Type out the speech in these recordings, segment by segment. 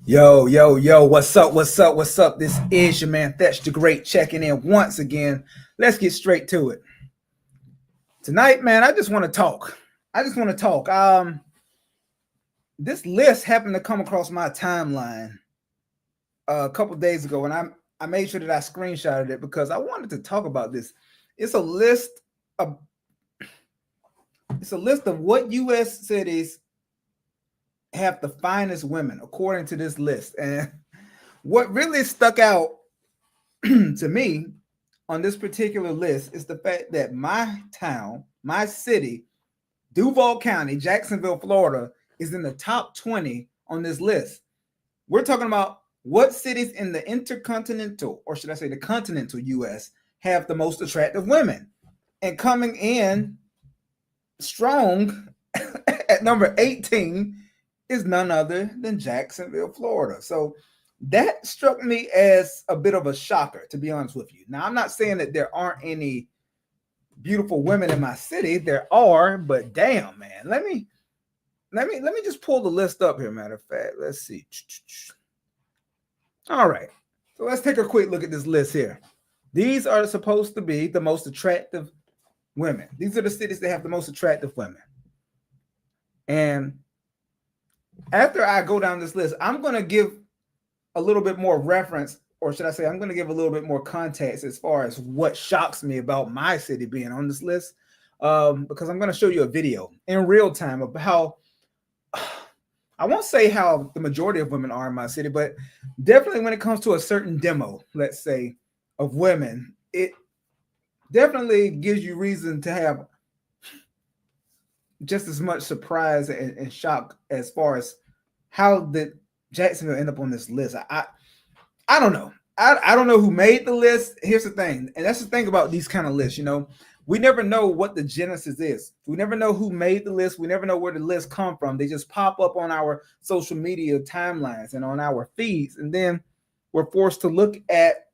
Yo, yo, yo, what's up? What's up? What's up? This is your man Fetch the Great checking in once again. Let's get straight to it. Tonight, man, I just want to talk. This list happened to come across my timeline a couple days ago, and I made sure that I screenshotted it because I wanted to talk about this. It's a list of what U.S. cities have the finest women according to this list. And what really stuck out to me on this particular list is the fact that my town, my city, Duval County, Jacksonville, Florida, is in the top 20 on this list. We're talking about what cities in the intercontinental, or should I say the continental U.S., have the most attractive women. And coming in strong at number 18 is none other than Jacksonville, Florida. So that struck me as a bit of a shocker, to be honest with you. Now, I'm not saying that there aren't any beautiful women in my city. There are, but damn, man. Let me just pull the list up here, matter of fact. Let's see. All right. So let's take a quick look at this list here. These are supposed to be the most attractive women. These are the cities that have the most attractive women. And after I go down this list, I'm going to give a little bit more reference, or should I say, I'm going to give a little bit more context as far as what shocks me about my city being on this list, because I'm going to show you a video in real time of how, I won't say how the majority of women are in my city, but definitely when it comes to a certain demo, let's say, of women, it definitely gives you reason to have just as much surprise and shock as far as how did Jacksonville end up on this list. I don't know. I don't know who made the list. Here's the thing, and that's the thing about these kind of lists, we never know what the genesis is. We never know who made the list. We never know where the list come from. They just pop up on our social media timelines and on our feeds, and then we're forced to look at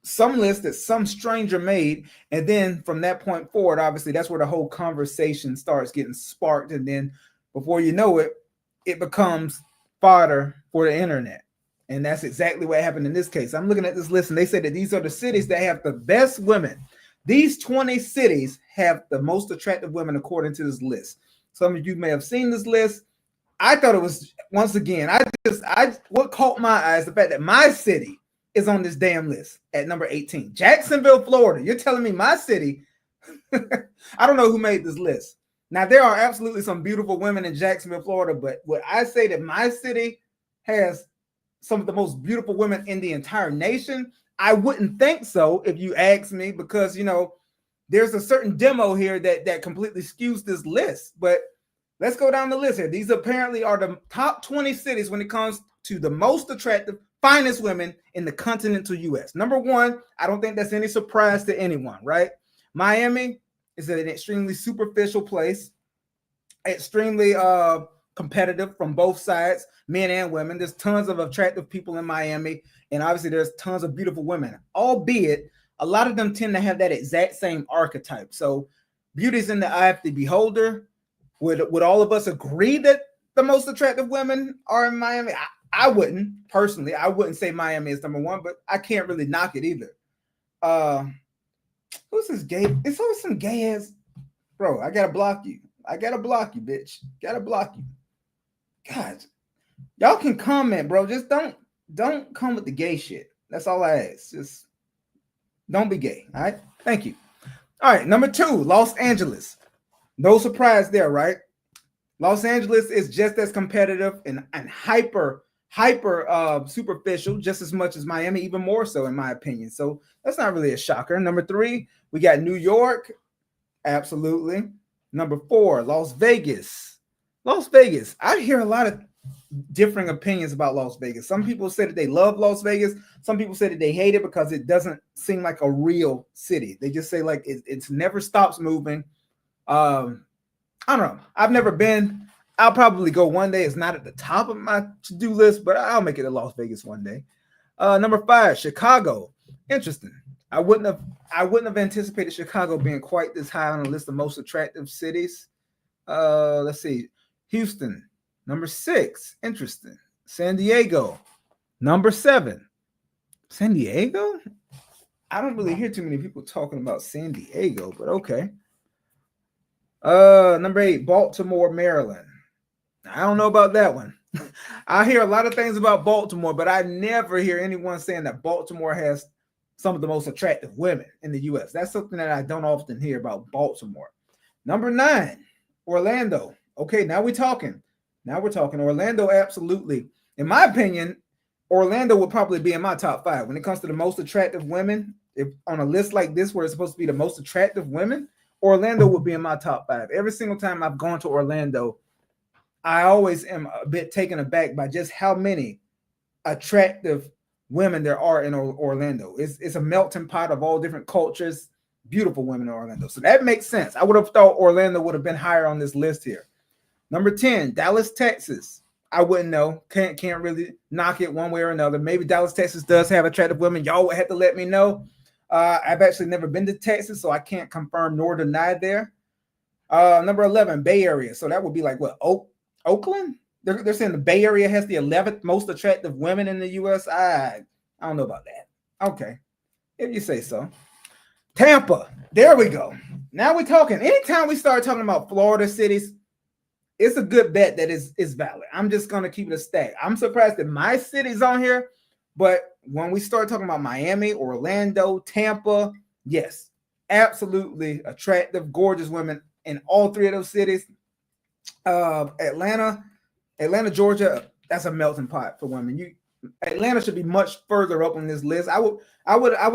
some list that some stranger made, and then from that point forward, obviously that's where the whole conversation starts getting sparked, and then before you know it, it becomes fodder for the internet. And that's exactly what happened in this case. I'm looking at this list, and they say that these are the cities that have the best women. These 20 cities have the most attractive women according to this list. Some of you may have seen this list. I thought it was, once again, what caught my eye is the fact that my city is on this damn list at number 18. Jacksonville, Florida. You're telling me my city, I don't know who made this list. Now, there are absolutely some beautiful women in Jacksonville, Florida, but would I say that my city has some of the most beautiful women in the entire nation? I wouldn't think so if you ask me, because, there's a certain demo here that completely skews this list. But let's go down the list here. These apparently are the top 20 cities when it comes to the most attractive, finest women in the continental U.S. Number one, I don't think that's any surprise to anyone, right? Miami is an extremely superficial place, extremely competitive from both sides, men and women. There's tons of attractive people in Miami, and obviously there's tons of beautiful women, albeit a lot of them tend to have that exact same archetype. So beauty's in the eye of the beholder. Would all of us agree that the most attractive women are in Miami? I wouldn't, personally. I wouldn't say Miami is number one, but I can't really knock it either. Who's this gay? It's always some gay ass. Bro, I gotta block you. I gotta block you, bitch. Gotta block you. God, y'all can comment, bro. Just don't come with the gay shit. That's all I ask. Just don't be gay. All right. Thank you. All right. Number 2, Los Angeles. No surprise there, right? Los Angeles is just as competitive and hyper superficial, just as much as Miami, even more so, in my opinion. So that's not really a shocker. Number 3, we got New York. Absolutely. Number 4, Las Vegas. Las Vegas. I hear a lot of differing opinions about Las Vegas. Some people say that they love Las Vegas. Some people say that they hate it because it doesn't seem like a real city. They just say like it's never stops moving. I don't know. I've never been. I'll probably go one day. It's not at the top of my to-do list, but I'll make it to Las Vegas one day. Number 5, Chicago. Interesting. I wouldn't have anticipated Chicago being quite this high on the list of most attractive cities. Let's see. Houston. Number 6, interesting. San Diego. Number 7, San Diego. I don't really hear too many people talking about San Diego, but okay. Number 8, Baltimore, Maryland. I don't know about that one. I hear a lot of things about Baltimore, but I never hear anyone saying that Baltimore has some of the most attractive women in the U.S. That's something that I don't often hear about Baltimore. Number 9, Orlando. Okay, now we're talking. Orlando, absolutely. In my opinion, Orlando would probably be in my top 5 when it comes to the most attractive women. If on a list like this, where it's supposed to be the most attractive women, Orlando would be in my top 5. Every single time I've gone to Orlando, I always am a bit taken aback by just how many attractive women there are in Orlando. It's a melting pot of all different cultures, beautiful women in Orlando. So that makes sense. I would have thought Orlando would have been higher on this list here. Number 10, Dallas, Texas. I wouldn't know. Can't really knock it one way or another. Maybe Dallas, Texas does have attractive women. Y'all would have to let me know. I've actually never been to Texas, so I can't confirm nor deny there. Number 11, Bay Area. So that would be like what, Oakland? They're saying the Bay Area has the 11th most attractive women in the U.S. I don't know about that. Okay, if you say so. Tampa. There we go. Now we're talking. Anytime we start talking about Florida cities, it's a good bet that is valid. I'm just going to keep it a stack. I'm surprised that my city's on here, but when we start talking about Miami, Orlando, Tampa, yes, absolutely attractive, gorgeous women in all 3 of those cities. Atlanta, Georgia, that's a melting pot for women. Atlanta should be much further up on this list. I would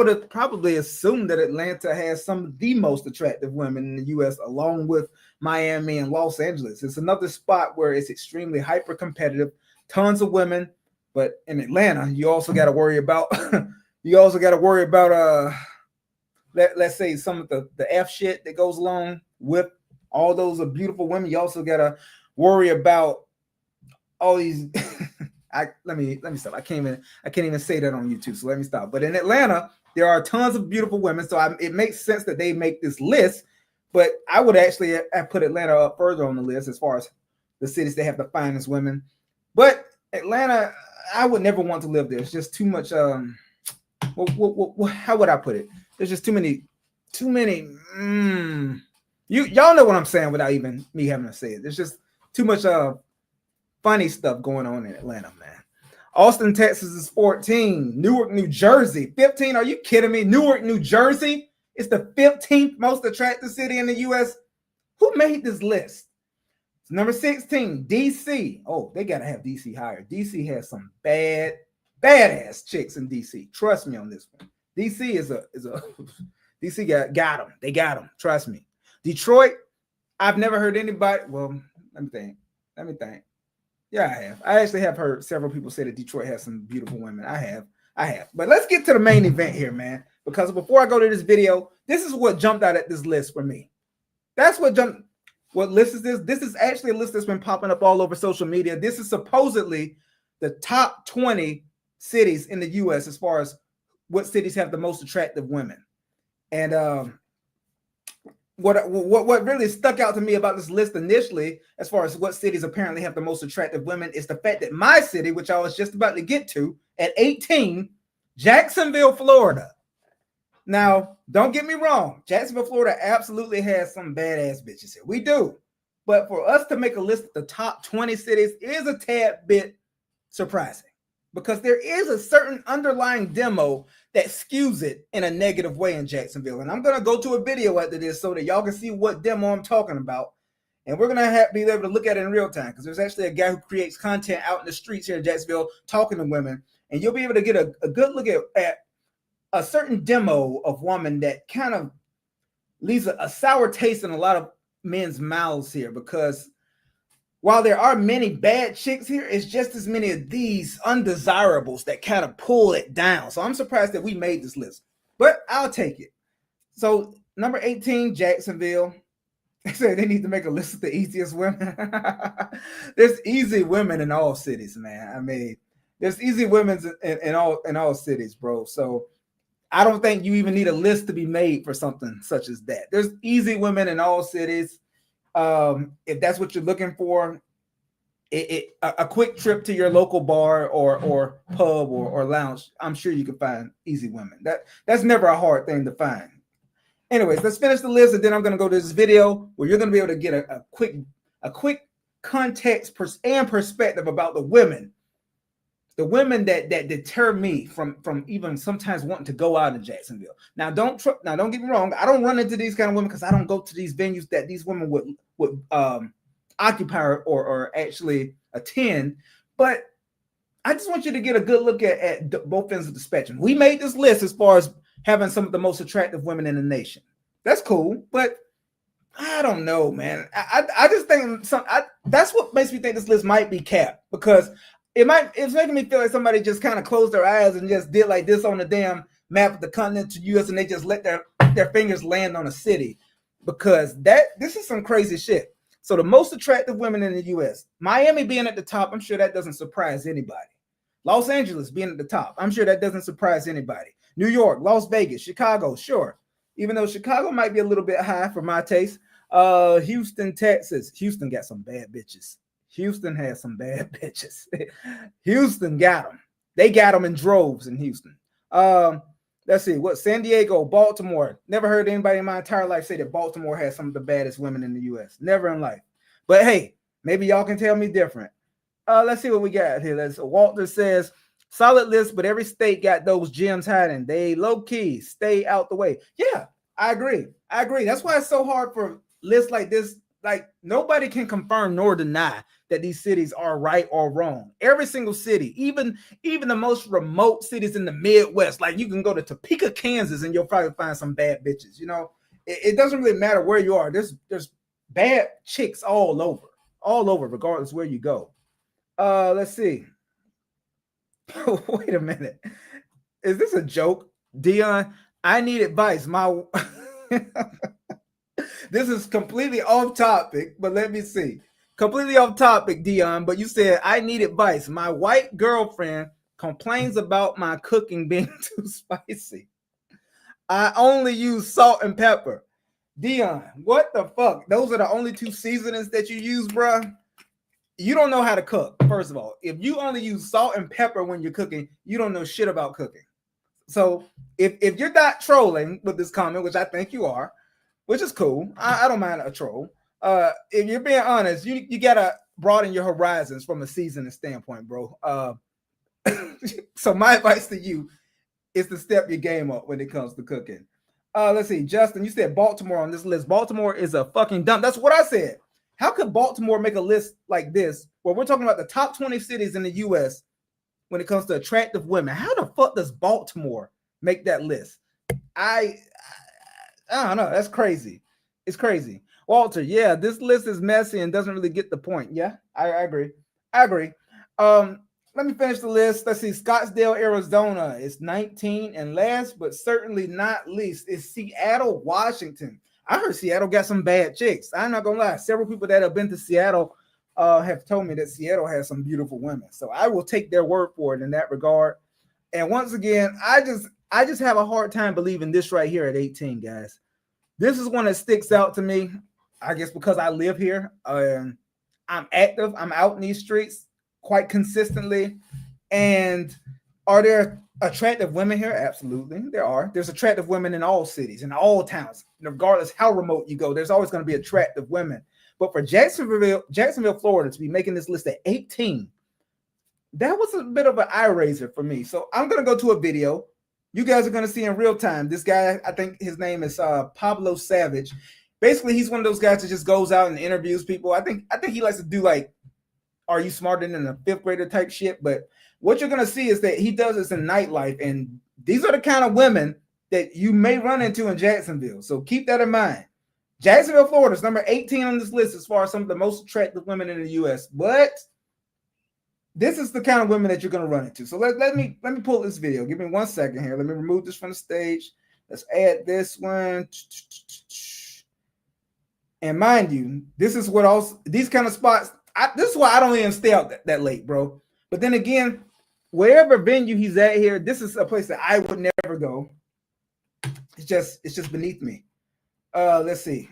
have probably assumed that Atlanta has some of the most attractive women in the U.S. along with Miami and Los Angeles. It's another spot where it's extremely hyper competitive, tons of women. But in Atlanta, you also got to worry about let's say some of the F shit that goes along with all those beautiful women. You also got to worry about all these. Let me stop. I can't even say that on YouTube. So let me stop. But in Atlanta, there are tons of beautiful women. So it makes sense that they make this list. But I would actually have put Atlanta up further on the list as far as the cities that have the finest women. But Atlanta, I would never want to live there. It's just too much. How would I put it? There's just too many. Y'all know what I'm saying without even me having to say it. There's just too much funny stuff going on in Atlanta, man. Austin, Texas is 14. Newark, New Jersey, 15. Are you kidding me? Newark, New Jersey is the 15th most attractive city in the U.S. Who made this list? Number 16, D.C. Oh, they got to have D.C. higher. D.C. has some badass chicks in D.C. Trust me on this one. D.C. is a D.C. got them. They got them. Trust me. Detroit, I've never heard anybody. Well, let me think. Yeah, I have. I actually have heard several people say that Detroit has some beautiful women. I have. But let's get to the main event here, man. Because before I go to this video, this is what jumped out at this list for me. That's what jumped. What list is this? This is actually a list that's been popping up all over social media. This is supposedly the top 20 cities in the U.S. as far as what cities have the most attractive women. And what really stuck out to me about this list initially, as far as what cities apparently have the most attractive women, is the fact that my city, which I was just about to get to at 18, Jacksonville, Florida. Now, don't get me wrong. Jacksonville, Florida absolutely has some badass bitches here. We do. But for us to make a list of the top 20 cities is a tad bit surprising, because there is a certain underlying demo that skews it in a negative way in Jacksonville. And I'm going to go to a video after this so that y'all can see what demo I'm talking about. And we're going to be able to look at it in real time, because there's actually a guy who creates content out in the streets here in Jacksonville talking to women. And you'll be able to get a good look at a certain demo of woman that kind of leaves a sour taste in a lot of men's mouths here, because while there are many bad chicks here, it's just as many of these undesirables that kind of pull it down. So I'm surprised that we made this list, but I'll take it. So number 18, Jacksonville. They say they need to make a list of the easiest women. There's easy women in all cities, man. I mean, there's easy women in all cities, bro. So I don't think you even need a list to be made for something such as that. There's easy women in all cities. If that's what you're looking for, a quick trip to your local bar or pub or lounge, I'm sure you can find easy women. That's never a hard thing to find. Anyways, let's finish the list, and then I'm going to go to this video where you're going to be able to get a quick context and perspective about the women that deter me from even sometimes wanting to go out in Jacksonville. Now, don't get me wrong. I don't run into these kind of women because I don't go to these venues that these women would occupy or actually attend. But I just want you to get a good look at both ends of the spectrum. We made this list as far as having some of the most attractive women in the nation. That's cool, but I don't know, man. I just think that's what makes me think this list might be capped, because it's making me feel like somebody just kind of closed their eyes and just did like this on the damn map of the continental US, and they just let their fingers land on a city, because this is some crazy shit. So the most attractive women in the US, Miami being at the top, I'm sure that doesn't surprise anybody. Los Angeles being at the top, I'm sure that doesn't surprise anybody. New York, Las Vegas, Chicago, sure. Even though Chicago might be a little bit high for my taste. Houston, Texas. Houston got some bad bitches. Houston has some bad bitches. Houston got them. They got them in droves in Houston. Let's see. San Diego, Baltimore. Never heard anybody in my entire life say that Baltimore has some of the baddest women in the U.S. Never in life. But hey, maybe y'all can tell me different. Let's see what we got here. Walter says, solid list, but every state got those gems hiding. They low key, stay out the way. Yeah, I agree. That's why it's so hard for lists like this. Like, nobody can confirm nor deny that these cities are right or wrong. Every single city, even the most remote cities in the Midwest, like you can go to Topeka, Kansas, and you'll probably find some bad bitches. You know, it doesn't really matter where you are. There's bad chicks all over, regardless where you go. Let's see. Wait a minute. Is this a joke? Dion, I need advice. This is completely off topic, but let me see. Completely off topic, Dion, but you said, I need advice. My white girlfriend complains about my cooking being too spicy. I only use salt and pepper. Dion, what the fuck? Those are the only two seasonings that you use, bruh? You don't know how to cook, first of all. If you only use salt and pepper when you're cooking, you don't know shit about cooking. So if you're not trolling with this comment, which I think you are, which is cool. I don't mind a troll. If you're being honest, you gotta broaden your horizons from a seasoning standpoint, bro. So my advice to you is to step your game up when it comes to cooking. Let's see, Justin, you said Baltimore on this list. Baltimore is a fucking dump. That's what I said. How could Baltimore make a list like this where we're talking about the top 20 cities in the U.S. when it comes to attractive women? How the fuck does Baltimore make that list? I don't know. That's crazy. It's crazy. Walter, yeah, this list is messy and doesn't really get the point. Yeah, I agree. Let me finish the list. Let's see. Scottsdale, Arizona is 19, and last but certainly not least is Seattle, Washington. I heard Seattle got some bad chicks. I'm not gonna lie. Several people that have been to Seattle have told me that Seattle has some beautiful women. So I will take their word for it in that regard. And once again, I just have a hard time believing this right here at 18, guys. This is one that sticks out to me, I guess, because I live here. I'm active. I'm out in these streets quite consistently. And are there attractive women here? Absolutely, there are. There's attractive women in all cities, in all towns, regardless how remote you go. There's always going to be attractive women. But for Jacksonville, Florida, to be making this list at 18, that was a bit of an eye raiser for me. So I'm going to go to a video. You guys are going to see in real time. This guy, I think his name is Pablo Savage. Basically, he's one of those guys that just goes out and interviews people. I think he likes to do like, are you smarter than a fifth grader type shit? But what you're going to see is that he does this in nightlife. And these are the kind of women that you may run into in Jacksonville. So keep that in mind. Jacksonville, Florida is number 18 on this list as far as some of the most attractive women in the U.S. But this is the kind of women that you're going to run into. So let me pull this video. Give me 1 second here. Let me remove this from the stage. Let's add this one. And mind you, this is what also these kind of spots. This is why I don't even stay out that late, bro. But then again, wherever venue he's at here, this is a place that I would never go. It's just beneath me. Let's see.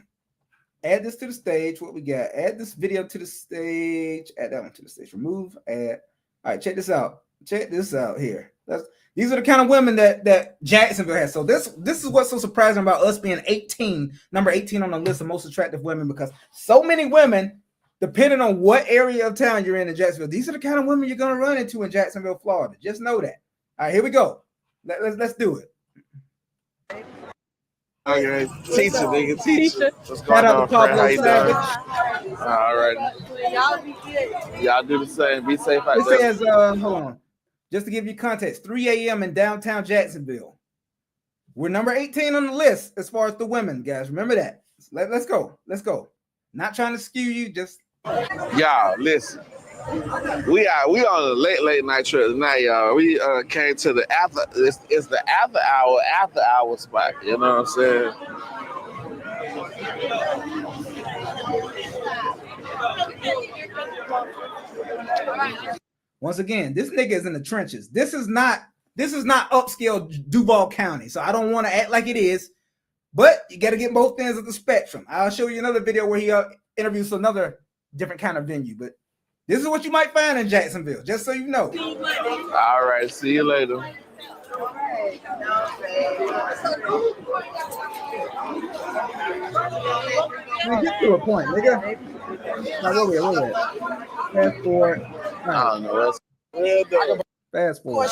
Add this to the stage. What we got? Add this video to the stage. Add that one to the stage. Remove. Add. All right, check this out. Check this out here. These are the kind of women that Jacksonville has. So this is what's so surprising about us being 18, number 18 on the list of most attractive women, because so many women, depending on what area of town you're in Jacksonville, these are the kind of women you're gonna run into in Jacksonville, Florida. Just know that. All right, here we go. Let's do it. Okay, teacher, nigga, teacher. What's Shout going out on, to friend? Pablo How you Savage. doing? All right. Y'all do the same. Be safe out there. It says, hold on. Just to give you context, 3 a.m. in downtown Jacksonville. We're number 18 on the list as far as the women, guys. Remember that. Let's go. Let's go. Not trying to skew you, just. Y'all, listen. We on a late night trip tonight, y'all. We came to the it's the after hour spot. You know what I'm saying? Once again, this nigga is in the trenches. This is not upscale Duval County, so I don't want to act like it is. But you got to get both ends of the spectrum. I'll show you another video where he interviews another different kind of venue, but this is what you might find in Jacksonville, just so you know. All right, see you later. Man, get to a point, nigga. Now, where we at? Fast forward. I don't know. Fast forward.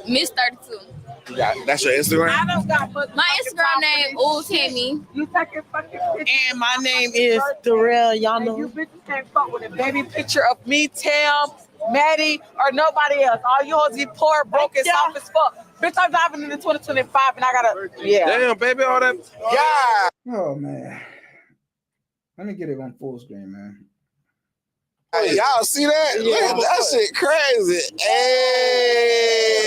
Miss 32. That's your Instagram? My Instagram name, Tammy. And my name is Darrell. Y'all know. You bitches can't fuck with a baby picture of me, Tam, Maddie, or nobody else. All you hoes get poor, broke, and soft as fuck. Bitch, I'm driving in the 2025 and I gotta, Damn, baby, all that. Yeah. Oh, man. Let me get it on full screen, man. Hey, y'all see that? Yeah, that shit crazy. Hey.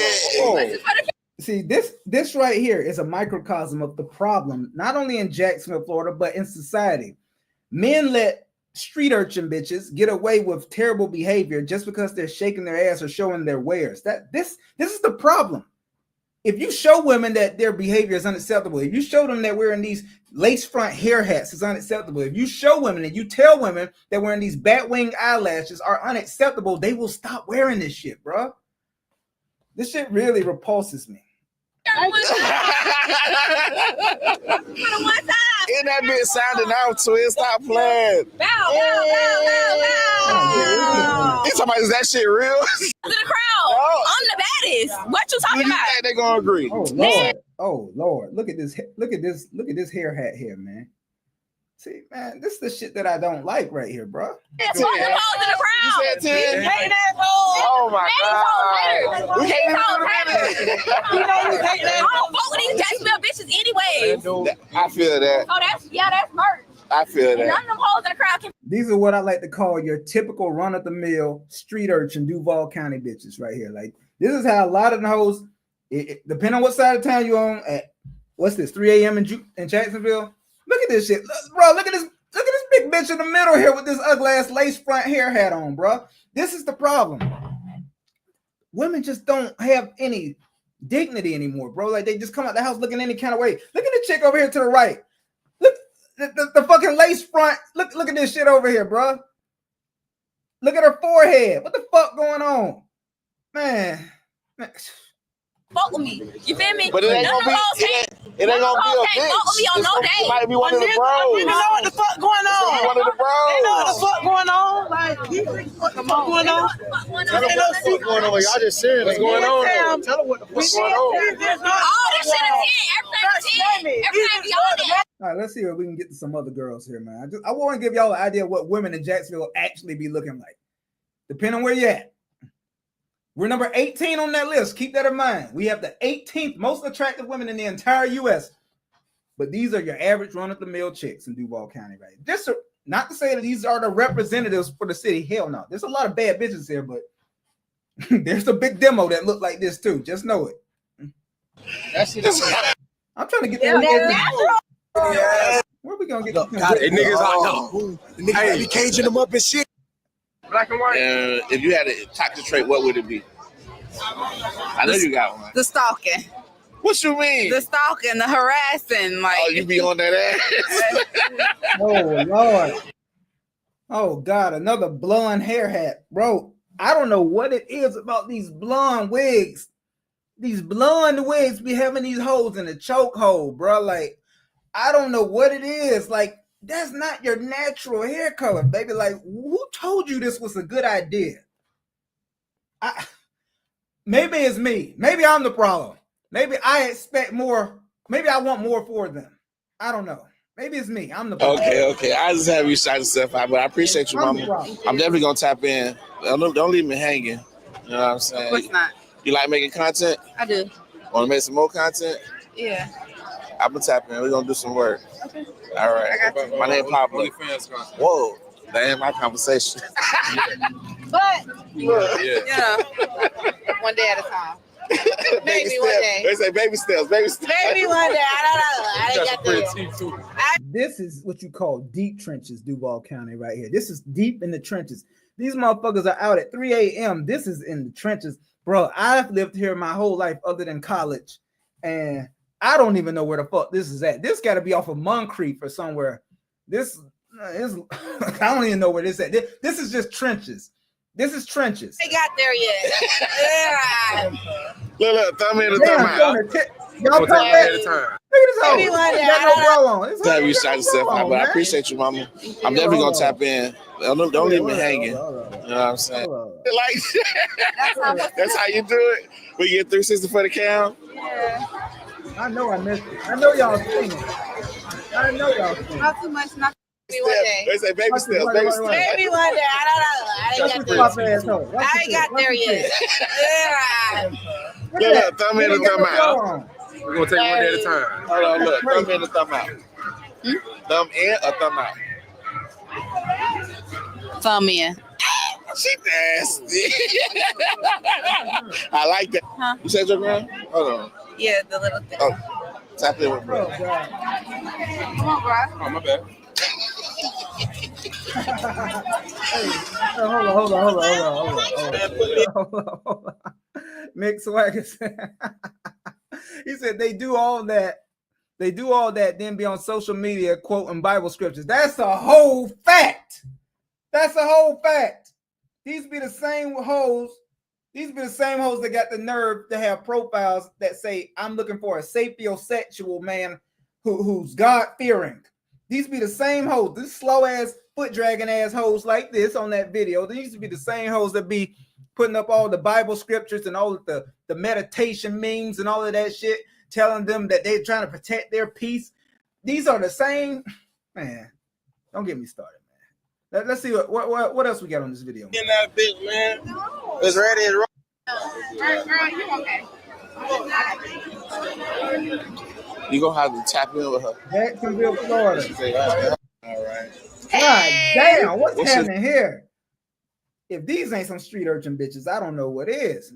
See, this right here is a microcosm of the problem, not only in Jacksonville, Florida, but in society. Men let street urchin bitches get away with terrible behavior just because they're shaking their ass or showing their wares. This is the problem. If you show women that their behavior is unacceptable, if you show them that wearing these lace front hair hats is unacceptable, if you show women and you tell women that wearing these bat wing eyelashes are unacceptable, they will stop wearing this shit, bro. This shit really repulses me. And that bitch sounding out, twin. Stop playing. Bow. You talking about, is that shit real? To the crowd. I'm the baddest. What you talking about? Think they gonna agree? Oh Lord. Oh Lord. Look at this hair hat here, man. See, man, this is the shit that I don't like right here, bro. Fuck the hoes in the crowd. You said 10? Hating asshole. Oh my God. We can't You know you hating I asshole. don't fuck with these Jacksonville bitches anyways. I feel that. Oh, that's merch. I feel None that. of them hoes in the crowd can. These are what I like to call your typical run-of-the-mill street urchin Duval County bitches right here. Like, this is how a lot of the hoes, depending on what side of town you're on, at what's this, 3 a.m. in Jacksonville? Look at this shit. Bro, look at this big bitch in the middle here with this ugly ass lace front hair hat on, bro. This is the problem. Women just don't have any dignity anymore, bro. Like, they just come out the house looking any kind of way. Look at the chick over here to the right. Look, the fucking lace front. Look at this shit over here, bro. Look at her forehead. What the fuck going on? Man. Fuck with me. You feel me? But it ain't gonna be a bitch. Fuck with me on no day. It might be one of the You bros. know what the fuck going on? One of the bros. They know what the fuck going on. Like, what the fuck going on? Ain't no shit going on. Y'all just saying what's going on. Tell them what the fuck's going on. All this shit is 10. Everything be on there. All right, let's see if we can get to some other girls here, man. I want to give y'all an idea of what women in Jacksonville actually be looking like, depending on where you're at. We're number 18 on that list. Keep that in mind. We have the 18th most attractive women in the entire U.S. But these are your average run-of-the-mill chicks in Duval County, right? Not to say that these are the representatives for the city. Hell no. There's a lot of bad bitches here, but there's a big demo that look like this too. Just know it. I'm trying to get that. Where are we gonna get? Hey, niggas out though. Niggas be caging them up and shit. Black and white. If you had a toxic trait, what would it be? I know you got one. The stalking. What you mean? The stalking, the harassing, like. Oh, you be on that ass? Oh Lord. Oh God, another blonde hair hat, bro. I don't know what it is about these blonde wigs. These blonde wigs be having these holes in the choke hole, bro. Like, I don't know what it is. Like, that's not your natural hair color, baby. Like, who told you this was a good idea? Maybe it's me. Maybe I'm the problem. Maybe I expect more. Maybe I want more for them. I don't know. Maybe it's me. I'm the problem. Okay. I just have you shout yourself out, but I appreciate you, mama. I'm definitely gonna tap in. Don't leave me hanging. You know what I'm saying? Of course not. You like making content? I do. Want to make some more content? Yeah. I'm gonna tap in. We're gonna do some work. Okay. All right. I got you. My name Pablo. Whoa. That ain't my conversation. But Yeah. one day at a time. Baby Maybe one day. They say baby steps. Maybe one day. I don't know. I didn't get there. This is what you call deep trenches, Duval County, right here. This is deep in the trenches. These motherfuckers are out at 3 a.m. This is in the trenches. Bro, I've lived here my whole life other than college, and I don't even know where the fuck this is at. This got to be off of Moncrief or somewhere. This is, I don't even know where this is at. This is just trenches. This is trenches. They got there yet. Yeah. Look, thumb in the thumb out. Y'all come at a time. Look at this hoe. Got no bra on. This Have you shot yourself out, but I appreciate you, mama. I'm definitely gonna tap in. Don't leave me hanging. You know what I'm saying? Like that's how you do it. We get 360 for the cam. Yeah. I know I missed it. I know y'all seen it. I know y'all seen it. Not too much. Not maybe one day. They say baby steps. Maybe one day. I don't know. I ain't got there. I ain't got there yet. Yeah. Look, thumb in the thumb out. We're gonna take one day at a time. Hold on, look. Thumb in the thumb out. Thumb in or thumb out? Thumb in. She nasty. I like that. Huh? You said your girl? Hold on. Yeah, the little thing. Oh, tap in with bro. Come on, bro. Oh, my bad. Hold on. Mick Swagger said, he said they do all that, then be on social media quoting Bible scriptures. That's a whole fact. These be the same hoes that got the nerve to have profiles that say, I'm looking for a sapiosexual man who's God-fearing. These be the same hoes, this slow-ass, foot-dragging ass hoes like this on that video. These be the same hoes that be putting up all the Bible scriptures and all of the meditation memes and all of that shit, telling them that they're trying to protect their peace. These are the same, man. Don't get me started, man. Let's see what else we got on this video. In that bitch, man. It's ready. It's Girl, you okay? You gonna have to tap in with her. Jacksonville, Florida. All right. God damn, what's happening here? If these ain't some street urchin bitches, I don't know what is.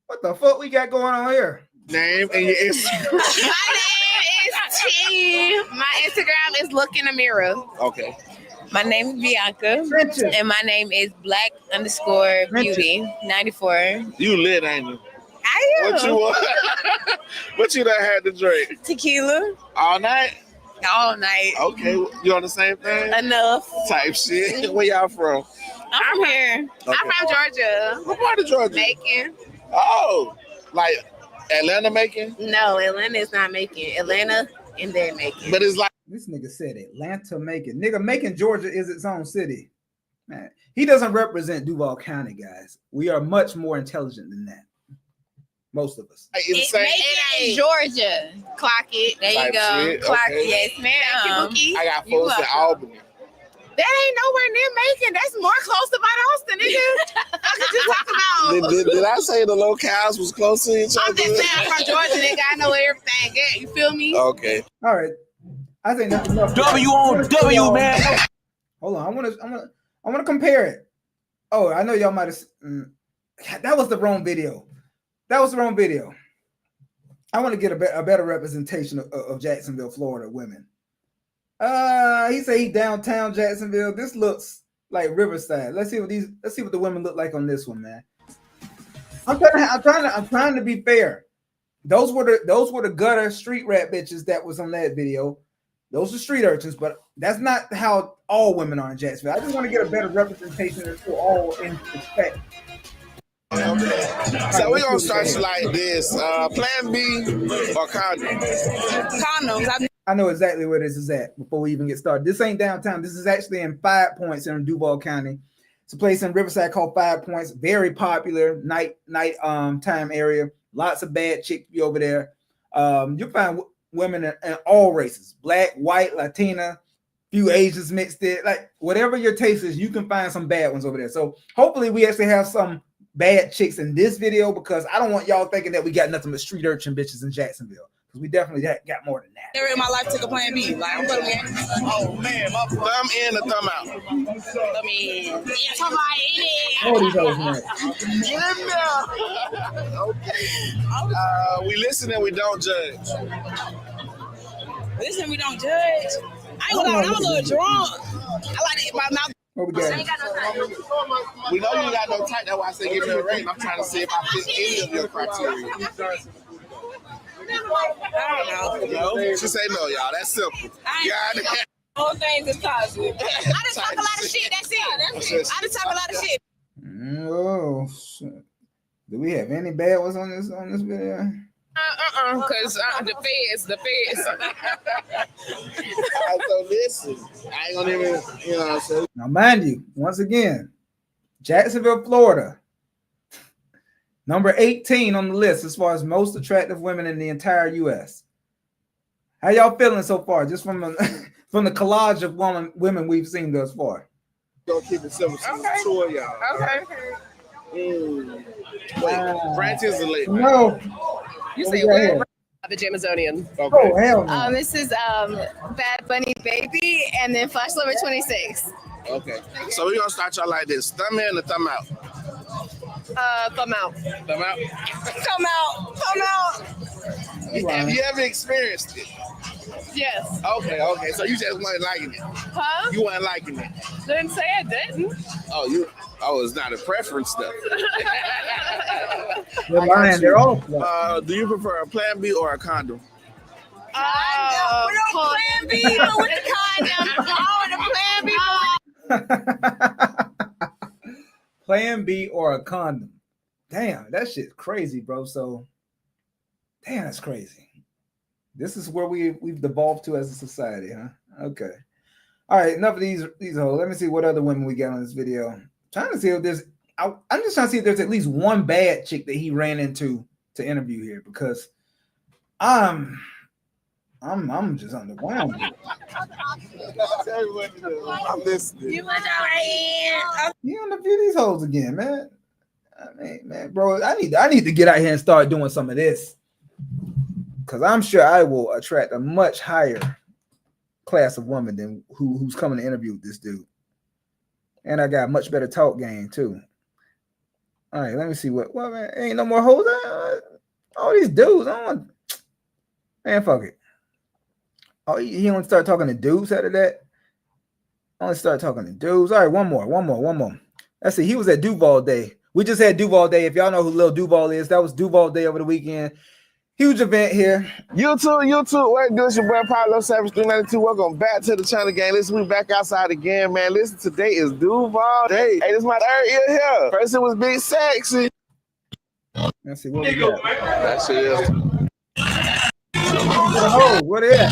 What the fuck we got going on here? Name and your Instagram. My name is T. My Instagram is Look in the Mirror. Okay. My name is Bianca. Trenches. And my name is Black_Beauty 94. You lit, ain't you? I am. What you want? What you done had to drink? Tequila All night? all night. Okay. You on the same thing? Enough. Type shit. Where y'all from? I'm from here. Okay. I'm from Georgia. What part of Georgia? Macon. Oh, like Atlanta Macon? No, Atlanta is not Macon. Atlanta and then Macon. But it's like This nigga said Atlanta, Macon. Nigga, Macon, Georgia is its own city. Man, he doesn't represent Duval County, guys. We are much more intelligent than that. Most of us. it's Macon is Georgia. Clock it. There you Type go. shit, Clock okay. it. Yes, ma'am. Thank you, Bookie. I got You folks in welcome. Albany. That ain't nowhere near Macon. That's more close to Valdosta, nigga. What could you talk about? Did I say the locales was close to each I'm other? just saying I'm from Georgia, nigga. I know where everything at. You feel me? Okay. All right. I think that's enough. W on W, man. Hold on. I want to compare it. Oh, I know y'all might have. That was the wrong video. I want to get a better representation of Jacksonville, Florida women. He said he downtown Jacksonville. This looks like Riverside. Let's see what the women look like on this one, man. I'm trying to be fair. those were the gutter street rat bitches that was on that video. Those are street urchins, but that's not how all women are in Jacksonville. I just want to get a better representation for all in respect. So we're gonna start you like this. Plan B or Condoms. I know exactly where this is at before we even get started. This ain't downtown. This is actually in 5 Points in Duval County. It's a place in Riverside called 5 Points. Very popular night time area. Lots of bad chicks be over there. You'll find women in all races: black, white, Latina, few Asians mixed in. Like whatever your taste is, you can find some bad ones over there. So hopefully we actually have some bad chicks in this video, because I don't want y'all thinking that we got nothing but street urchin bitches in Jacksonville, because we definitely got more than that. Never in my life took a plan B. Like I'm gonna get. Oh man, my thumb in or thumb out? I mean, yeah, talking All these hoes, man. Get in there. Okay. We listen and we don't judge. Listen, we don't judge. I ain't gonna lie, I'm a little drunk. I like to get my mouth. What we got? We know you got no type. That's why I say give me a rating. I'm trying to see if I fit any of your criteria. I don't know. No, she say no, y'all. That's simple. All things is positive. I just talk a lot of shit. That's it. I just talk a lot of shit. Oh shit. Do we have any bad ones on this video? Because the feds. So listen, I ain't gonna even, you know what I'm saying? Now, mind you, once again, Jacksonville, Florida, number 18 on the list as far as most attractive women in the entire U.S. How y'all feeling so far, just from the collage of women we've seen thus far? Gonna keep it simple. Okay. Tour, y'all. Okay. Wait, Francis is late. No. You say where? The Jamazonian. Okay. Oh, hell no. This is Bad Bunny Baby, and then Flash Lover 26. Okay. So we're gonna start y'all like this. Thumb in or thumb out? Thumb out. Thumb out? Come out. Come out. Have you ever experienced it? Yes. Okay. So you just weren't liking it. Huh? You weren't liking it. Didn't say I didn't. Oh, it's not a preference stuff. They're lying. They're all. Do you prefer a plan B or a condom? Plan B with the condom. Plan B or a condom. Damn, that shit's crazy, bro. So, damn, that's crazy. This is where we've devolved to as a society, huh? Okay. All right, enough of these hoes. Let me see what other women we got on this video. Trying to see if there's. I'm just trying to see if there's at least one bad chick that he ran into to interview here, because I'm just underwhelmed. I'm listening. You want to You interview these hoes again, man. I mean, man, bro, I need to get out here and start doing some of this, because I'm sure I will attract a much higher class of woman than who's coming to interview with this dude. And I got much better talk game too. All right, let me see what. Well, man, ain't no more hoes. All these dudes. Man, fuck it. Oh, he only start talking to dudes after that. Only start talking to dudes. All right, one more. Let's see. He was at Duval Day. We just had Duval Day. If y'all know who Lil Duval is, that was Duval Day over the weekend. Huge event here. YouTube, what good? It's your boy Pablo Savage 392. Welcome back to the channel, gang. Listen, we back outside again, man. Listen, today is Duval Day. Hey, this is my third year here. First it was Big Sexy. Let's see what we got. That shit is. What is that?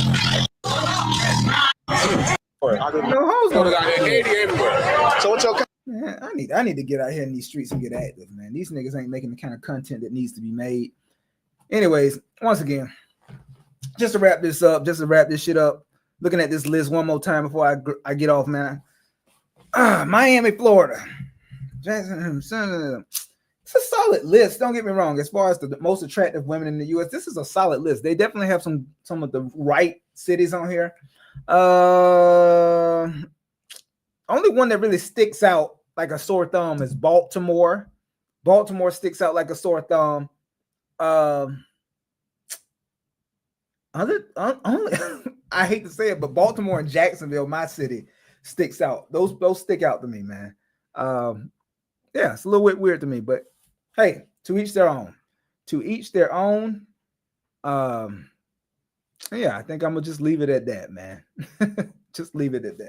No hoes. So what your? Man, I need to get out here in these streets and get active, man. These niggas ain't making the kind of content that needs to be made. Anyways, once again, just to wrap this shit up, looking at this list one more time before I get off, man. Miami, Florida. It's a solid list. Don't get me wrong. As far as the most attractive women in the U.S., this is a solid list. They definitely have some of the right cities on here. Only one that really sticks out like a sore thumb is Baltimore. Baltimore sticks out like a sore thumb. I hate to say it, but Baltimore and Jacksonville, my city, sticks out. Those stick out to me, man. Yeah, it's a little bit weird to me, but hey, to each their own. To each their own. Yeah, I think I'm gonna just leave it at that, man. Just leave it at that.